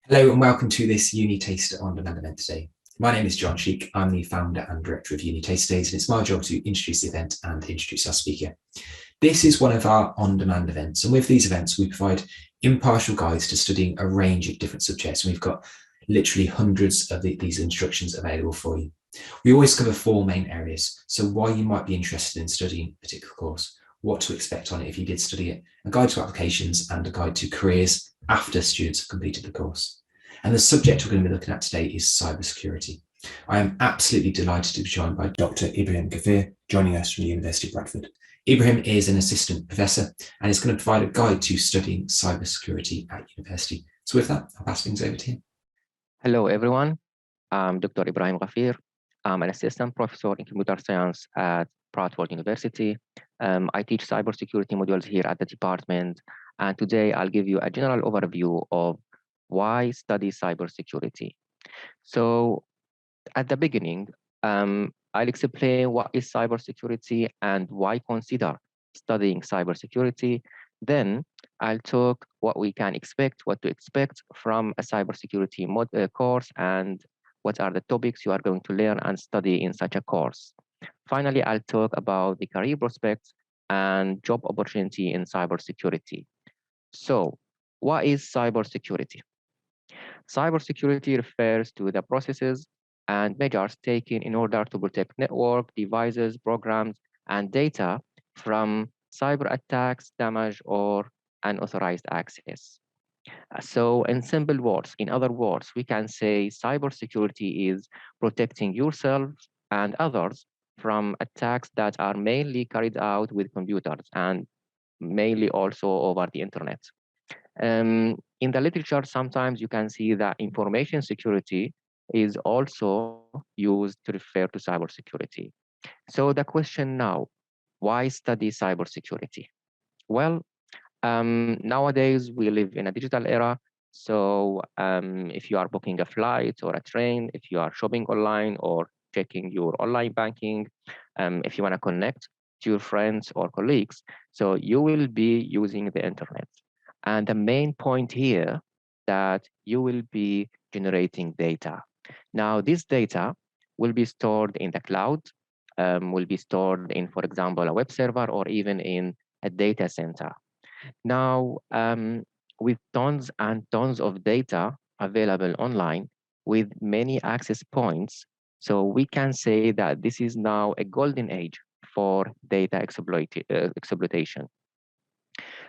Hello and welcome to this UniTaster On Demand event today. My name is John Sheik. I'm the founder and director of UniTasterDays, and it's my job to introduce the event and introduce our speaker. This is one of our on-demand events, and with these events, we provide impartial guides to studying a range of different subjects, and we've got literally hundreds of these instructions available for you. We always cover four main areas, so why you might be interested in studying a particular course, what to expect on it if you did study it, a guide to applications, and a guide to careers after students have completed the course. And the subject we're going to be looking at today is cybersecurity. I am absolutely delighted to be joined by Dr. Ibrahim Ghafir, joining us from the University of Bradford. Ibrahim is an assistant professor and is going to provide a guide to studying cybersecurity at university. So with that, I'll pass things over to him. Hello, everyone. I'm Dr. Ibrahim Ghafir. I'm an assistant professor in computer science at Bradford University. I teach cybersecurity modules here at the department. And today I'll give you a general overview of why study cybersecurity. So at the beginning, I'll explain what is cybersecurity and why consider studying cybersecurity. Then I'll talk what we can expect, what to expect from a cybersecurity course, and what are the topics you are going to learn and study in such a course. Finally, I'll talk about the career prospects and job opportunity in cybersecurity. So, what is cybersecurity? Cybersecurity refers to the processes and measures taken in order to protect network, devices, programs, and data from cyber attacks, damage, or unauthorized access. So in simple words, in other words, we can say cybersecurity is protecting yourself and others from attacks that are mainly carried out with computers and mainly also over the internet. In the literature, sometimes you can see that information security is also used to refer to cybersecurity. So the question now, why study cybersecurity? Well, nowadays we live in a digital era. So if you are booking a flight or a train, if you are shopping online or checking your online banking, if you want to connect to your friends or colleagues, so you will be using the internet. And the main point here that you will be generating data. Now, this data will be stored in the cloud, will be stored in, for example, a web server or even in a data center. Now, with tons and tons of data available online with many access points, so we can say that this is now a golden age for data exploitation.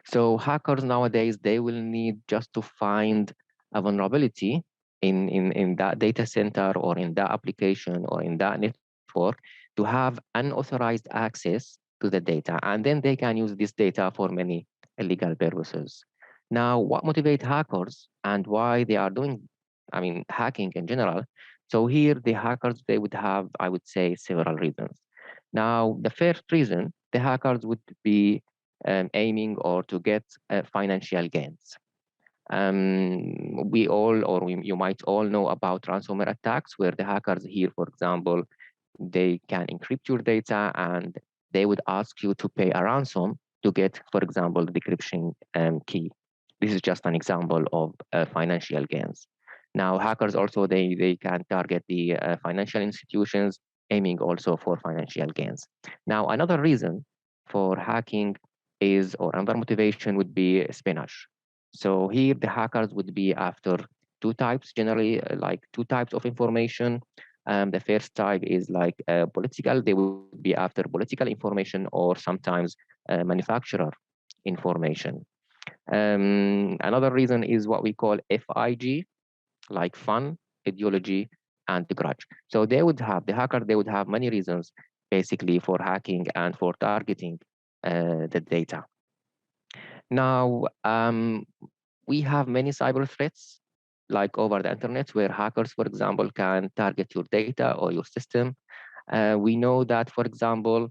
So hackers nowadays, they will need just to find a vulnerability in that data center or in that application or in that network to have unauthorized access to the data. And then they can use this data for many illegal purposes. Now, what motivates hackers and why they are doing, hacking in general. So here the hackers, they would have, I would say, several reasons. Now, the first reason, the hackers would be aiming or to get financial gains. We all, or you might all know about ransomware attacks, where the hackers here, for example, they can encrypt your data and they would ask you to pay a ransom to get, for example, the decryption key. This is just an example of financial gains. Now, hackers also, they can target the financial institutions, aiming also for financial gains. Now, another reason for hacking is, or another motivation would be espionage. So here the hackers would be after two types, generally like two types of information. The first type is like political. They would be after political information or sometimes manufacturer information. Another reason is what we call FIG, like fun, ideology, and grudge. So they would have, the hacker, they would have many reasons basically for hacking and for targeting the data. Now, we have many cyber threats like over the internet where hackers, for example, can target your data or your system. We know that, for example,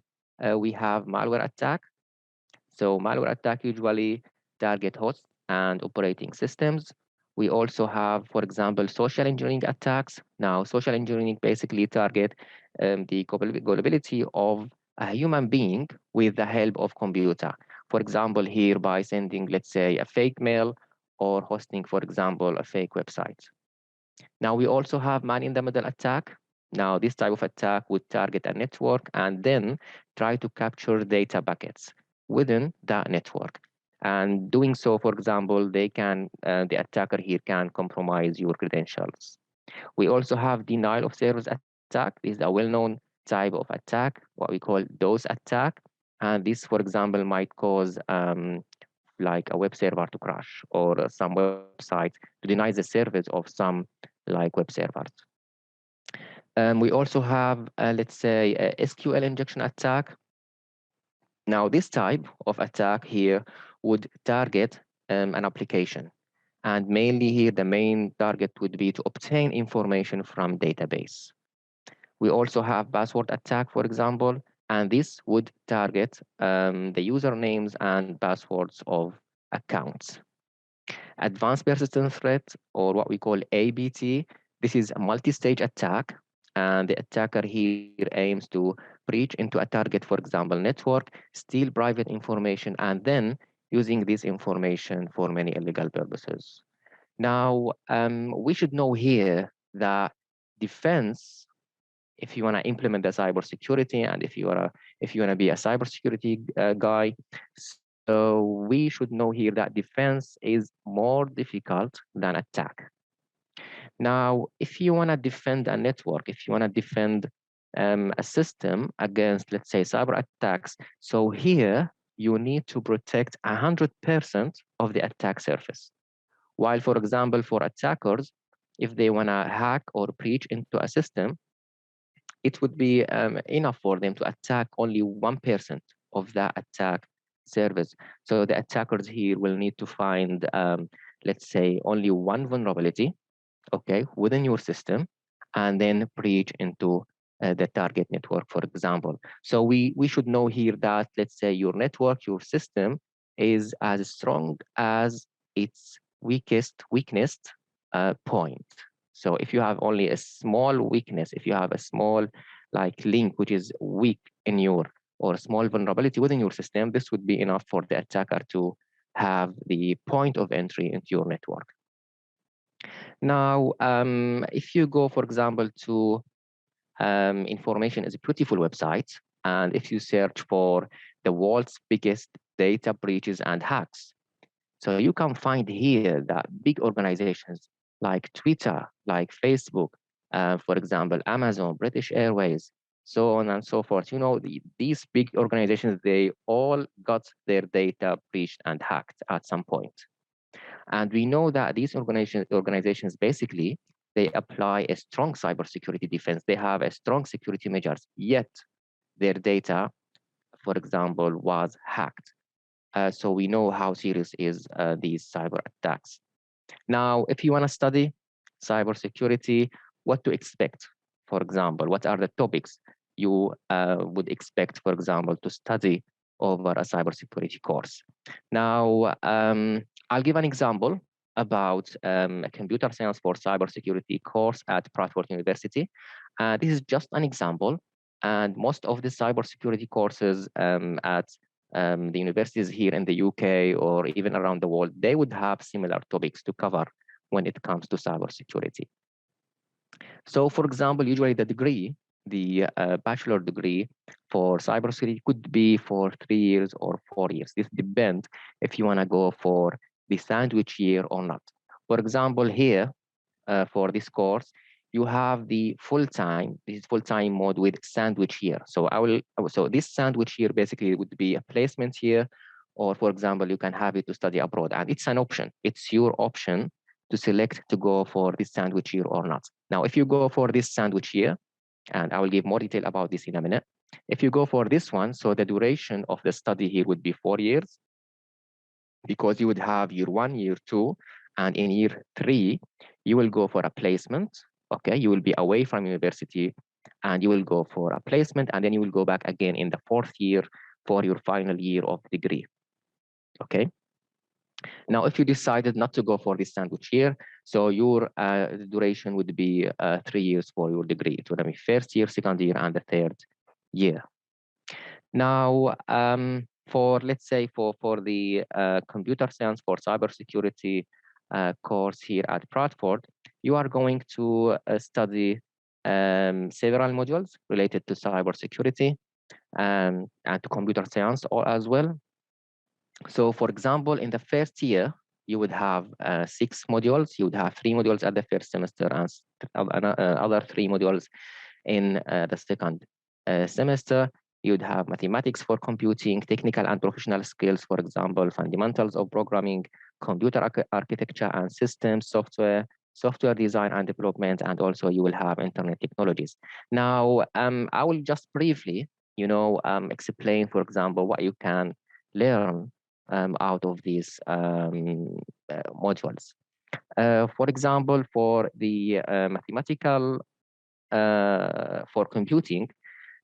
we have malware attack. So malware attack usually target hosts and operating systems. We also have, for example, social engineering attacks. Now, social engineering basically target the gullibility of a human being with the help of computer. For example, here by sending, let's say, a fake mail or hosting, for example, a fake website. Now we also have man-in-the-middle attack. Now this type of attack would target a network and then try to capture data packets within that network. And doing so, for example, the attacker here can compromise your credentials. We also have denial of service attack. This is a well-known type of attack, what we call DOS attack. And this, for example, might cause like a web server to crash or some websites to deny the service of some like web servers. We also have, let's say, a SQL injection attack. Now, this type of attack here would target an application. And mainly here, the main target would be to obtain information from database. We also have password attack, for example, and this would target the usernames and passwords of accounts. Advanced persistent threat, or what we call APT, this is a multi-stage attack, and the attacker here aims to breach into a target, for example, network, steal private information, and then using this information for many illegal purposes. Now, we should know here that defense, if you want to implement the cybersecurity and if you want to be a cybersecurity guy, so we should know here that defense is more difficult than attack. Now, if you want to defend a network, if you want to defend a system against, let's say, cyber attacks, so here you need to protect 100% of the attack surface. While, for example, for attackers, if they want to hack or breach into a system, it would be enough for them to attack only 1% of that attack service. So the attackers here will need to find, let's say, only one vulnerability, okay, within your system, and then breach into the target network, for example. So we should know here that, let's say, your network, your system is as strong as its weakness point. So if you have only a small weakness, if you have a small like link which is weak in your, or a small vulnerability within your system, this would be enough for the attacker to have the point of entry into your network. Now, if you go, for example, to Information is a Beautiful website, and if you search for the world's biggest data breaches and hacks, so you can find here that big organizations like Twitter, like Facebook, for example, Amazon, British Airways, so on and so forth. You know, these big organizations, they all got their data breached and hacked at some point. And we know that these organizations basically, they apply a strong cybersecurity defense. They have a strong security measures, yet their data, for example, was hacked. So we know how serious is these cyber attacks. Now, if you want to study cybersecurity, what to expect? For example, what are the topics you would expect, for example, to study over a cybersecurity course? Now, I'll give an example about a computer science for cybersecurity course at Bradford University. This is just an example, and most of the cybersecurity courses at the universities here in the UK or even around the world, they would have similar topics to cover when it comes to cybersecurity. So, for example, usually the degree, the bachelor degree for cybersecurity could be for 3 years or 4 years. This depends if you want to go for the sandwich year or not. For example, here for this course, you have the full-time, this is full-time mode with sandwich year. So so this sandwich year basically would be a placement year, or for example, you can have it to study abroad, and it's an option. It's your option to select to go for this sandwich year or not. Now, if you go for this sandwich year, and I will give more detail about this in a minute. If you go for this one, so the duration of the study here would be 4 years, because you would have year 1, year 2, and in year 3, you will go for a placement. Okay, you will be away from university and you will go for a placement, and then you will go back again in the 4th year for your final year of degree. Okay. Now, if you decided not to go for this sandwich year, so your duration would be 3 years for your degree. It would be 1st year, 2nd year, and the 3rd year. Now, for let's say for the computer science for cybersecurity course here at Bradford, you are going to study several modules related to cybersecurity and to computer science as well. So for example, in the first year, you would have 6 modules. You would have 3 modules at the first semester and other 3 modules in the second semester. You'd have mathematics for computing, technical and professional skills, for example, fundamentals of programming, computer architecture and systems, software design and development, and also you will have internet technologies. Now, I will just briefly, explain, for example, what you can learn out of these modules. For example, for the mathematical for computing,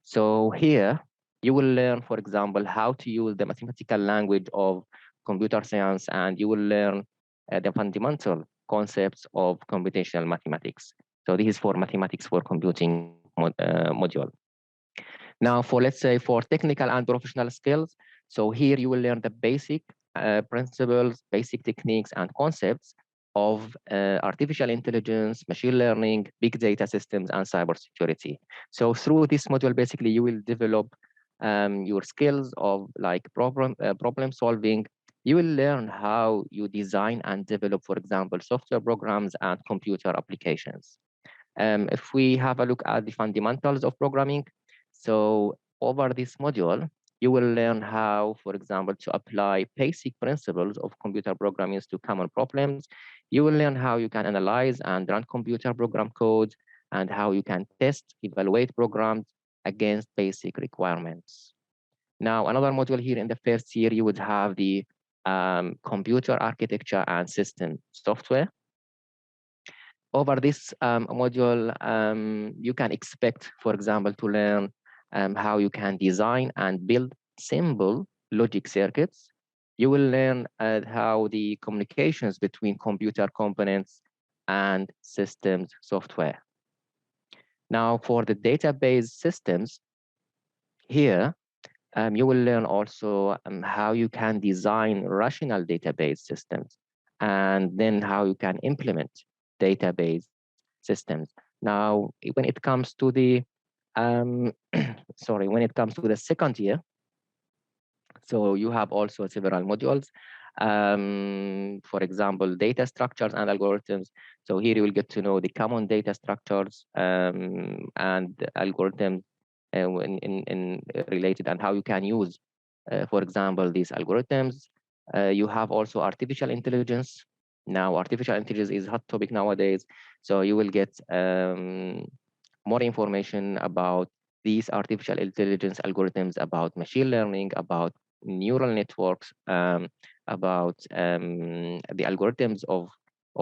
so here you will learn, for example, how to use the mathematical language of computer science, and you will learn the fundamental concepts of computational mathematics. So this is for mathematics for computing module. Now, for let's say for technical and professional skills, so here you will learn the basic principles, basic techniques and concepts of artificial intelligence, machine learning, big data systems, and cybersecurity. So through this module, basically, you will develop your skills of like problem solving. You will learn how you design and develop, for example, software programs and computer applications. If we have a look at the fundamentals of programming, so over this module, you will learn how, for example, to apply basic principles of computer programming to common problems. You will learn how you can analyze and run computer program code and how you can test, evaluate programs against basic requirements. Now, another module here in the first year, you would have the computer architecture and system software. Over this module, you can expect, for example, to learn how you can design and build simple logic circuits. You will learn how the communications between computer components and systems software. Now, for the database systems, here, you will learn also how you can design rational database systems, and then how you can implement database systems. Now, when it comes to the when it comes to the second year, so you have also several modules. For example, data structures and algorithms. So here you will get to know the common data structures and algorithms in related, and how you can use, for example, these algorithms. You have also artificial intelligence. Now, artificial intelligence is a hot topic nowadays. So you will get more information about these artificial intelligence algorithms, about machine learning, about neural networks, about the algorithms of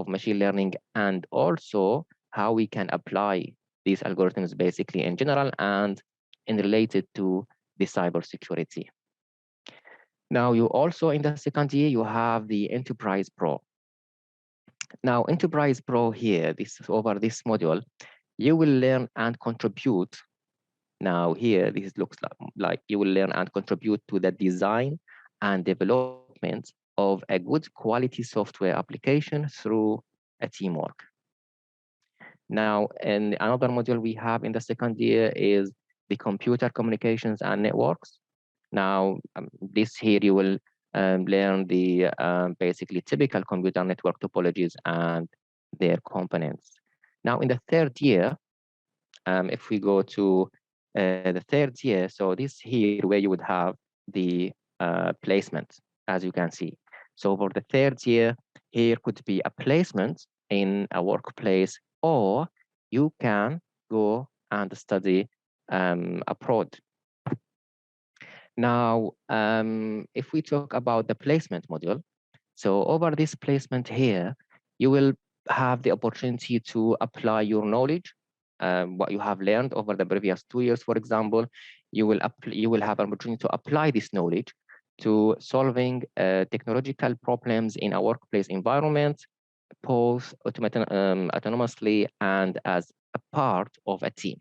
machine learning, and also how we can apply these algorithms basically in general and in related to the cybersecurity. Now, you also in the second year, you have the Enterprise Pro. Now, Enterprise Pro here, over this module, you will learn and contribute. Now here, this looks like you will learn and contribute to the design and development of a good quality software application through a teamwork. Now, and another module we have in the second year is the computer communications and networks. Now, this here you will learn the basically typical computer network topologies and their components. Now, in the third year, if we go to the third year, so this here where you would have the placement, as you can see. So for the third year, here could be a placement in a workplace, or you can go and study abroad. Now, if we talk about the placement module, so over this placement here, you will have the opportunity to apply your knowledge, what you have learned over the previous 2 years, for example. You will have an opportunity to apply this knowledge to solving technological problems in a workplace environment, both autonomously and as a part of a team.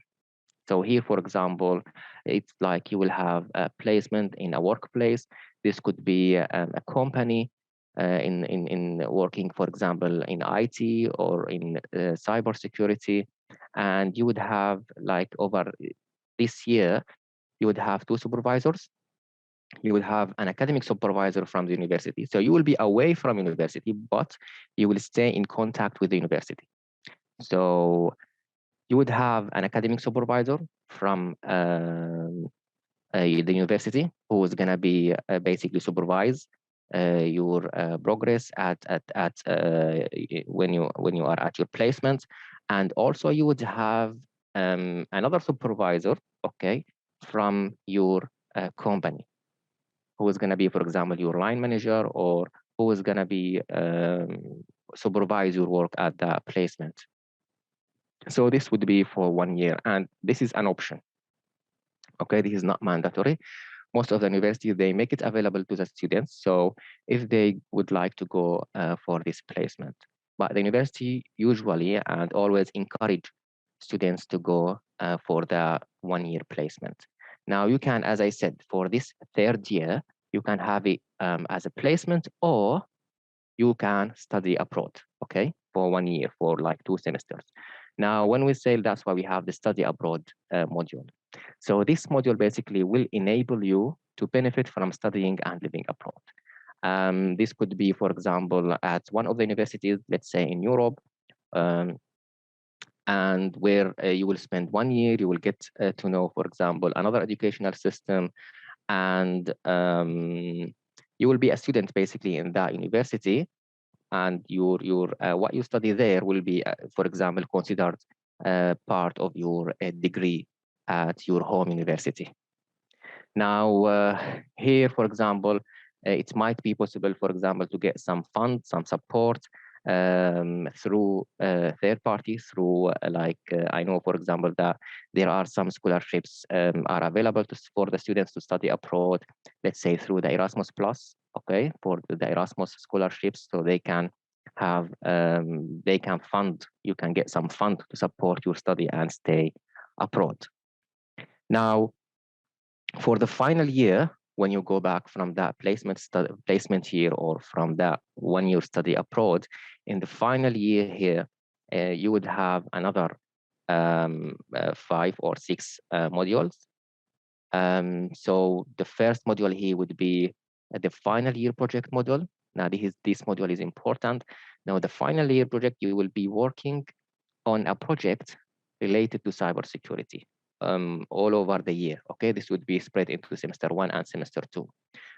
So here, for example, it's like you will have a placement in a workplace. This could be a company in working, for example, in IT or in cybersecurity. And you would have, like, over this year, you would have 2 supervisors. You would have an academic supervisor from the university. So you will be away from university, but you will stay in contact with the university. So you would have an academic supervisor from the university who is going to be basically supervise your progress at when you are at your placement. And also you would have another supervisor, okay, from your company, who is going to be, for example, your line manager, or who is going to be supervise your work at the placement. So this would be for 1 year, and this is an option. Okay, this is not mandatory. Most of the universities, they make it available to the students, so if they would like to go for this placement. But the university usually and always encourage students to go for the 1 year placement. Now you can, as I said, for this 3rd year, you can have it as a placement, or you can study abroad, okay, for 1 year, for like 2 semesters. Now, when we say, that's why we have the study abroad module. So this module basically will enable you to benefit from studying and living abroad. This could be, for example, at one of the universities, let's say in Europe, and where you will spend 1 year, you will get to know, for example, another educational system, and you will be a student basically in that university, and your what you study there will be, for example, considered part of your degree at your home university. Now, here, for example, it might be possible, for example, to get some funds, some support through third parties, through I know, for example, that there are some scholarships are available for the students to study abroad, let's say through the Erasmus Plus, okay, for the Erasmus scholarships, so they can have, they can fund, you can get some fund to support your study and stay abroad. Now, for the final year, when you go back from that placement year, or from that 1 year study abroad, in the final year here, you would have another 5 or 6 modules. So the first module here would be the final year project module. Now, this module is important. Now, the final year project, you will be working on a project related to cybersecurity all over the year. Okay, this would be spread into semester 1 and semester 2.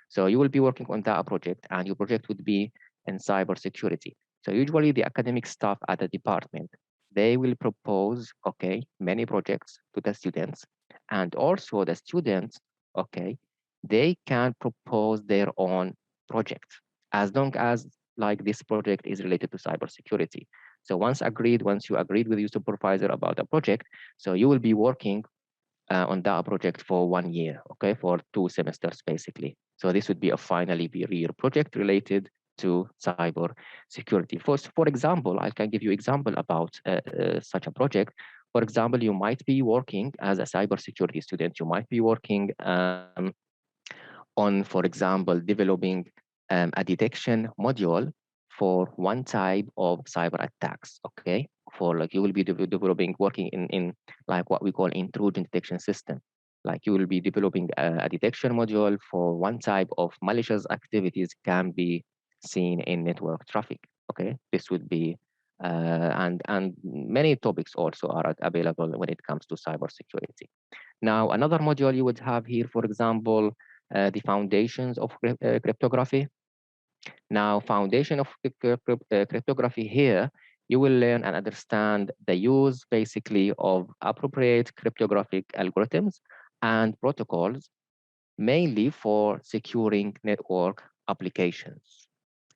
So you will be working on that project, and your project would be in cybersecurity. So usually the academic staff at the department, they will propose, okay, many projects to the students, and also the students, okay, they can propose their own project, as long as like this project is related to cybersecurity. So once you agreed with your supervisor about a project, so you will be working on that project for 1 year, okay, for 2 semesters basically. So this would be a final year project related to cyber security. For example, I can give you example about such a project. For example, you might be working as a cybersecurity student. You might be working on, for example, developing a detection module for one type of cyber attacks, okay? For like, you will be developing, working in like what we call intrusion detection system. Like you will be developing a detection module for one type of malicious activities can be seen in network traffic, okay? This would be, and many topics also are available when it comes to cybersecurity. Now, another module you would have here, for example, the foundations of cryptography. Now, foundation of cryptography here, you will learn and understand the use basically of appropriate cryptographic algorithms and protocols, mainly for securing network applications.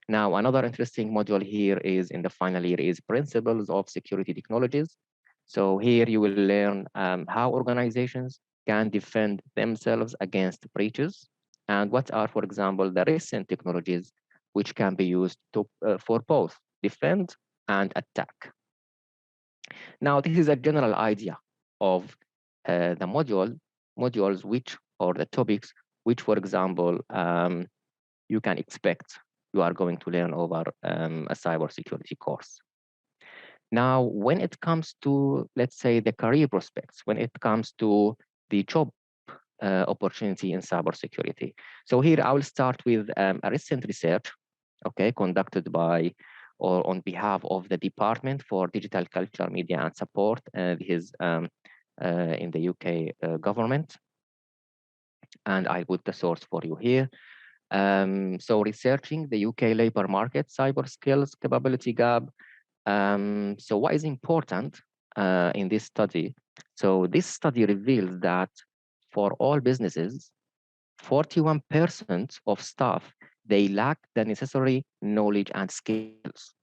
Now, another interesting module here is in the final year is principles of security technologies. So here you will learn how organizations can defend themselves against breaches, and what are, for example, the recent technologies which can be used to, for both defend and attack. Now, this is a general idea of the modules which, or the topics which, for example, you can expect you are going to learn over a cybersecurity course. Now, when it comes to, let's say, the career prospects, when it comes to the job opportunity in cybersecurity. So here I will start with a recent research, okay, conducted by or on behalf of the Department for Digital Culture, Media and Support, in the UK government. And I put the source for you here. So researching the UK labor market cyber skills capability gap. So what is important in this study? So this study reveals that for all businesses, 41% of staff, they lack the necessary knowledge and skills.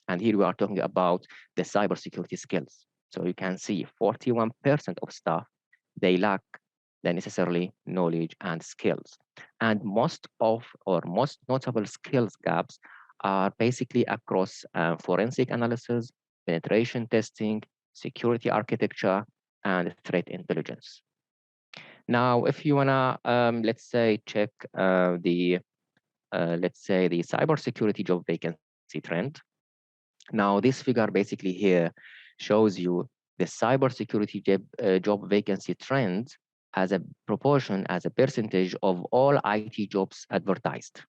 And here we are talking about the cybersecurity skills. So you can see 41% of staff, they lack the necessary knowledge and skills. And most notable skills gaps are basically across forensic analysis, penetration testing, security architecture, and threat intelligence. Now, if you wanna, let's say, check let's say the cybersecurity job vacancy trend. Now, this figure basically here shows you the cybersecurity job vacancy trend as a proportion, as a percentage of all IT jobs advertised.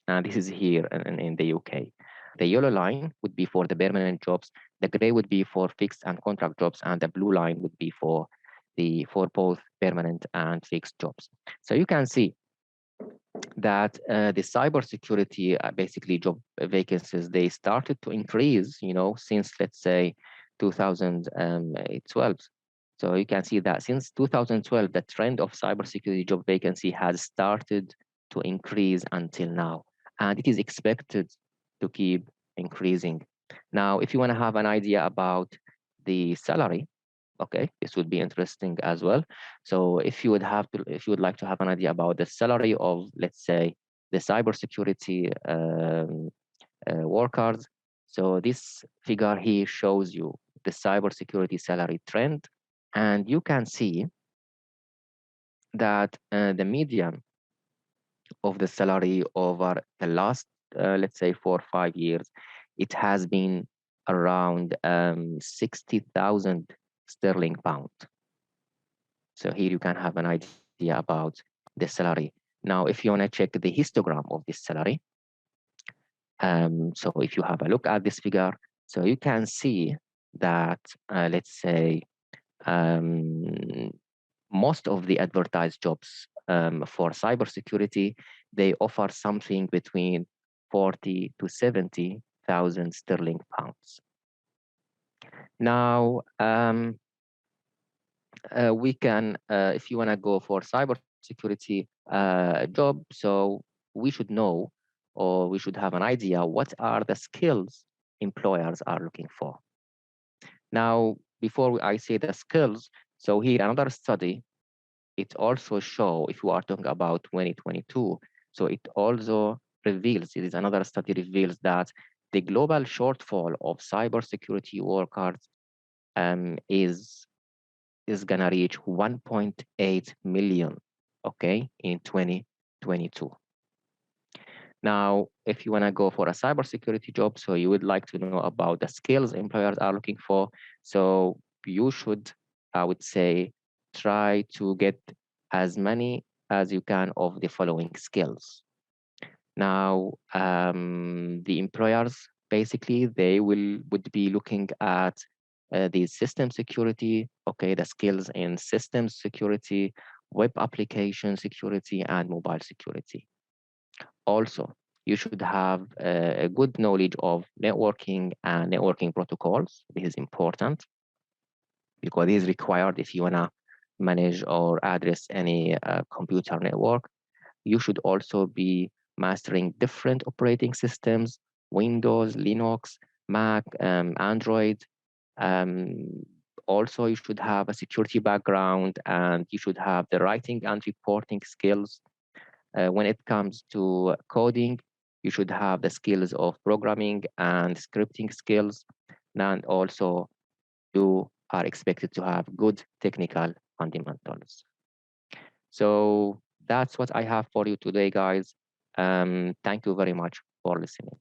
And this is here in the UK. The yellow line would be for the permanent jobs, the gray would be for fixed and contract jobs, and the blue line would be for both permanent and fixed jobs. So you can see that the cybersecurity basically job vacancies, they started to increase, since let's say 2012. So you can see that since 2012, the trend of cybersecurity job vacancy has started to increase until now, and it is expected to keep increasing. Now, if you want to have an idea about the salary, okay, this would be interesting as well. So if you would like to have an idea about the salary of, let's say, the cybersecurity workers, so this figure here shows you the cybersecurity salary trend, and you can see that the median of the salary over the last, let's say, 4 or 5 years, it has been around 60,000 sterling pound. So here you can have an idea about the salary. Now, if you want to check the histogram of this salary, so if you have a look at this figure, so you can see that, let's say, most of the advertised jobs for cybersecurity, they offer something between 40 to 70,000 sterling pounds. Now, we can, if you want to go for cybersecurity job, so we should know, or we should have an idea, what are the skills employers are looking for. Now, before I say the skills, so here another study, it also show, if we are talking about 2022, so it also reveals, it is another study reveals that the global shortfall of cybersecurity workers is gonna reach 1.8 million, okay, in 2022. Now, if you wanna go for a cybersecurity job, so you would like to know about the skills employers are looking for, so you should, I would say, try to get as many as you can of the following skills. Now, the employers, basically, they would be looking at the system security, okay, the skills in systems security, web application security, and mobile security. Also, you should have a good knowledge of networking and networking protocols. This is important because it is required if you want to manage or address any computer network. You should also be mastering different operating systems, Windows, Linux, Mac, Android. Also, you should have a security background, and you should have the writing and reporting skills. When it comes to coding, you should have the skills of programming and scripting skills. And also, you are expected to have good technical fundamentals. So that's what I have for you today, guys. Thank you very much for listening.